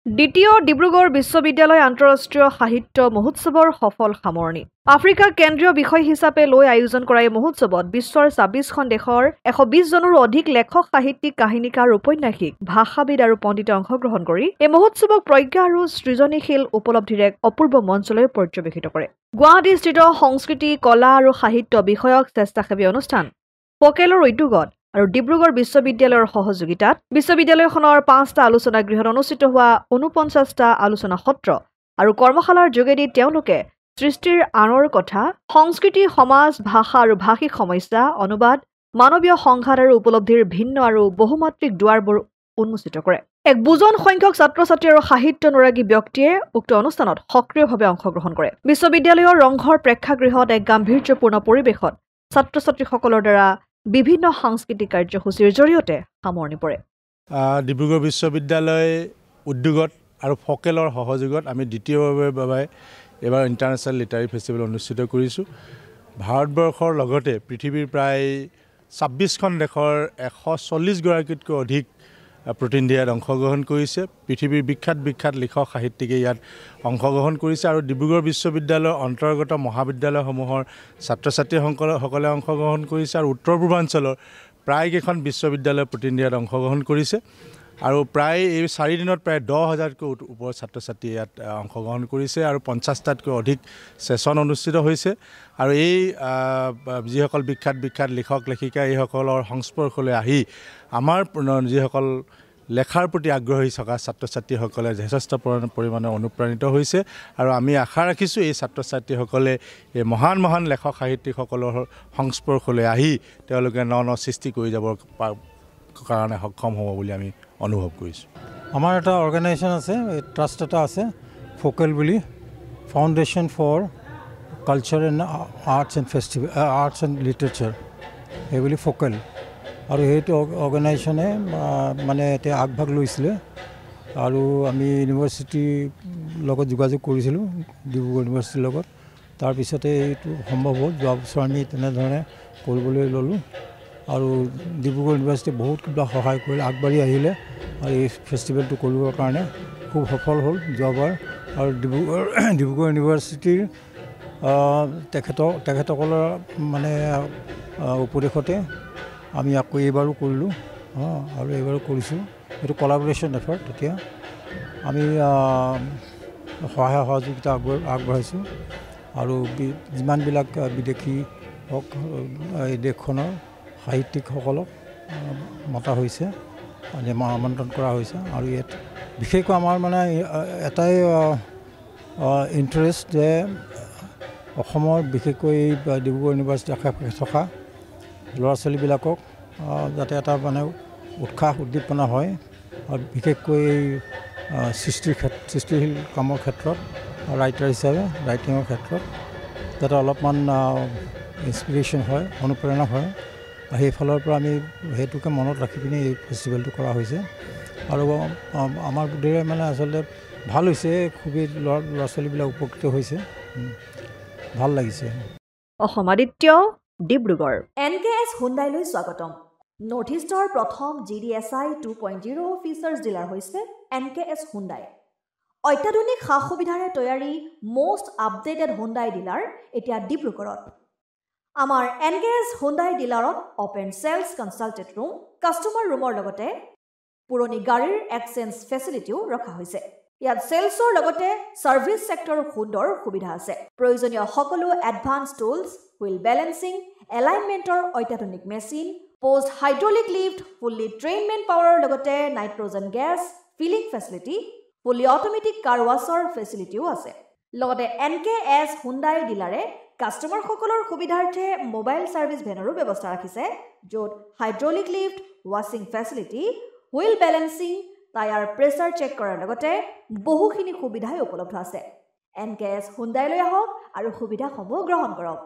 দ্বিতীয় ডিব্ৰুগড় বিশ্ববিদ্যালয় আন্তঃৰাষ্ট্ৰীয় সাহিত্য মহোৎসৱৰ সফল সামৰণি আফ্ৰিকা কেন্দ্ৰীয় বিষয় হিচাপে লৈ আয়োজন কৰা এই মহোৎসৱত বিশ্বৰ ২৬খন দেশৰ ১২০ জনৰো অধিক লেখক সাহিত্যিক কাহিনীকাৰ ঔপন্যাসিক ভাষাবিদ আৰু পণ্ডিতে অংশগ্ৰহণ কৰি এই মহোৎসৱক প্ৰজ্ঞা আৰু সৃজনীশীল উপলব্ধিৰ এক অপূৰ্ব মঞ্চলৈ পৰ্যবেক্ষিত কৰে গুৱাহাটীস্থিত সংস্কৃতি কলা আৰু সাহিত্য বিষয়ক স্বেচ্ছাসেৱী অনুষ্ঠান ফকেলৰ উদ্যোগত আৰু ডিব্ৰুগড় বিশ্ববিদ্যালয়ৰ সহযোগিতাত বিশ্ববিদ্যালয়খনৰ ৫টা আলোচনা গৃহত অনুষ্ঠিত হোৱা ৪৯টা আলোচনা সত্ৰ আৰু কৰ্মশালাৰ যোগেদি তেওঁলোকে সৃষ্টিৰ আঁৰৰ কথা সংস্কৃতি সমাজ ভাষা আৰু ভাষিক সমস্যা অনুবাদ মানৱীয় সংঘাত আৰু উপলব্ধিৰ ভিন্ন আৰু বহুমাত্ৰিক দুৱাৰবোৰ উন্মোচিত কৰে এক বুজন সংখ্যক ছাত্ৰ-ছাত্ৰী আৰু সাহিত্যানুৰাগী ব্যক্তিয়ে উক্ত অনুষ্ঠানত সক্ৰিয়ভাৱে অংশগ্ৰহণ কৰে বিশ্ববিদ্যালয়ৰ ৰংঘৰ প্ৰেক্ষাগৃহত এক গাম্ভীৰ্যপূৰ্ণ পৰিৱেশত ছাত্ৰ-ছাত্ৰীসকলৰ দ্বাৰা বিভিন্ন সাংস্কৃতিক কাৰ্যসূচীৰ জৰিয়তে সামৰণি পৰে ডিব্ৰুগড় বিশ্ববিদ্যালয় উদ্যোগত আৰু ফকেলৰ সহযোগত আমি দ্বিতীয়বাৰৰ বাবে এবাৰ ইণ্টাৰনেশ্যনেল লিটাৰী ফেষ্টিভেল অনুষ্ঠিত কৰিছোঁ ভাৰতবৰ্ষৰ লগতে পৃথিৱীৰ প্ৰায় ২৬খন দেশৰ ১৪০ গৰাকীতকৈ অধিক প্ৰতিনিধিয়ে ইয়াত অংশগ্ৰহণ কৰিছে পৃথিৱীৰ বিখ্যাত লিখক সাহিত্যিকে ইয়াত অংশগ্ৰহণ কৰিছে আৰু ডিব্ৰুগড় বিশ্ববিদ্যালয়ৰ অন্তৰ্গত মহাবিদ্যালয়সমূহৰ ছাত্ৰ-ছাত্ৰীসকলে অংশগ্ৰহণ কৰিছে আৰু উত্তৰ পূৰ্বাঞ্চলৰ প্ৰায়কেইখন বিশ্ববিদ্যালয়ৰ প্ৰতিনিধি ইয়াত অংশগ্ৰহণ কৰিছে আৰু প্ৰায় এই 4 দিনত প্ৰায় ১০,০০০তকৈ ওপৰ ছাত্ৰ-ছাত্ৰী ইয়াত অংশগ্ৰহণ কৰিছে আৰু ৫০টাতকৈ অধিক ছেছন অনুষ্ঠিত হৈছে আৰু এই যিসকল বিখ্যাত লিখক লেখিকা এইসকলৰ সংস্পৰ্শলৈ আহি আমাৰ যিসকল লেখাৰ প্ৰতি আগ্ৰহী থকা ছাত্ৰ-ছাত্ৰীসকলে যথেষ্ট পৰিমাণে অনুপ্ৰাণিত হৈছে আৰু আমি আশা ৰাখিছোঁ এই ছাত্ৰ-ছাত্ৰীসকলে এই মহান লেখক সাহিত্যিকসকলৰ সংস্পৰ্শলৈ আহি তেওঁলোকে ন সৃষ্টি কৰি যাবৰ কাৰণে সক্ষম হ'ব বুলি আমি অনুভৱ কৰিছোঁ আমাৰ এটা অৰ্গেনাইজেশ্যন আছে ট্ৰাষ্ট এটা আছে ফকেল বুলি foundation for culture and arts and literature সেইবুলি ফকেল আৰু সেইটো অৰ্গেনাইজেশ্যনে মানে এতিয়া আগভাগ লৈছিলে আৰু আমি ইউনিভাৰ্চিটিৰ লগত যোগাযোগ কৰিছিলোঁ ডিব্ৰুগড় ইউনিভাৰ্চিটিৰ লগত তাৰপিছতে এইটো সম্ভৱ হ'ল যোৱা বছৰ আমি তেনেধৰণে কৰিবলৈ ল'লোঁ আৰু ডিব্ৰুগড় ইউনিভাৰ্চিটি বহুত কিবা সহায় কৰিলে আগবাঢ়ি আহিলে আৰু এই ফেষ্টিভেলটো কৰিবৰ কাৰণে খুব সফল হ'ল যোৱাবাৰ আৰু ডিব্ৰুগড় ইউনিভাৰ্চিটিৰ তেখেতসকলৰ মানে উপদেশতে আমি আকৌ এইবাৰো কৰিলোঁ আৰু এইবাৰো কৰিছোঁ এইটো কলাবৰেশ্যন এফাৰ্ট তেতিয়া আমি সহায় সহযোগিতা আগবঢ়াইছোঁ আৰু যিমানবিলাক বিদেশী হওক এই দেশখনৰ সাহিত্যিকসকলক মতা হৈছে আমন্ত্ৰণ কৰা হৈছে আৰু ইয়াত বিশেষকৈ আমাৰ মানে এটাই ইণ্টাৰেষ্ট যে অসমৰ বিশেষকৈ ডিব্ৰুগড় ইউনিভাৰ্চিটিৰ আশে-পাশে থকা ল'ৰা ছোৱালীবিলাকক যাতে এটা মানে উৎসাহ উদ্দীপনা হয় আৰু বিশেষকৈ সৃষ্টিশীল কামৰ ক্ষেত্ৰত ৰাইটাৰ হিচাপে ৰাইটিঙৰ ক্ষেত্ৰত যাতে অলপমান ইনস্পিৰেশ্যন হয় অনুপ্ৰেৰণা হয় সেইফালৰ পৰা আমি সেইটোকে মনত ৰাখি পিনি এই ফেষ্টিভেলটো কৰা হৈছে আৰু আমাৰ বোধেৰে মানে আচলতে ভাল হৈছে খুবেই ল'ৰা ছোৱালীবিলাক উপকৃত হৈছে ভাল লাগিছে অসম আদিত্য ডিব্ৰুগড় NKS হুণ্ডাইলৈ স্বাগতম নৰ্থ ইষ্টৰ প্ৰথম GDSI 2.0 ফিচাৰ্ছ ডিলাৰ হৈছে NKS হুণ্ডাই অত্যাধুনিক সা-সুবিধাৰে তৈয়াৰী most updated হুণ্ডাই ডিলাৰ এতিয়া ডিব্ৰুগড়ত আমাৰ NKS হুণ্ডাই ডিলাৰত open sales consultant room customer ৰুমৰ লগতে পুৰণি গাড়ীৰ এক্সচেঞ্জ ফেচিলিটিও ৰখা হৈছে ইয়াত সেলছৰ লগতে সাৰ্ভিস সেক্টৰৰ সুন্দৰ সুবিধা আছে প্ৰয়োজনীয় সকলো এডভান্স টুলছ হুইল বেলেন্সিং এলাইনমেন্টৰ অত্যাধুনিক machine post hydraulic lift fully ট্ৰেইনমেন্ট পাৱাৰৰ লগতে nitrogen gas filling facility fully automatic car washer ফেচিলিটিও আছে লগতে NKS হুণ্ডাই ডিলাৰে কাস্টমাৰ সকলৰ সুবিধাৰ্থে মোবাইল সাৰ্ভিস ভেনৰো ব্যৱস্থা ৰাখিছে য'ত হাইড্ৰলিক লিফ্ট ৱাছিং facility wheel balancing tyre pressure check কৰাৰ লগতে বহুখিনি সুবিধাই উপলব্ধ আছে NKS হুণ্ডাইলৈ আহক আৰু সুবিধাসমূহ গ্ৰহণ কৰক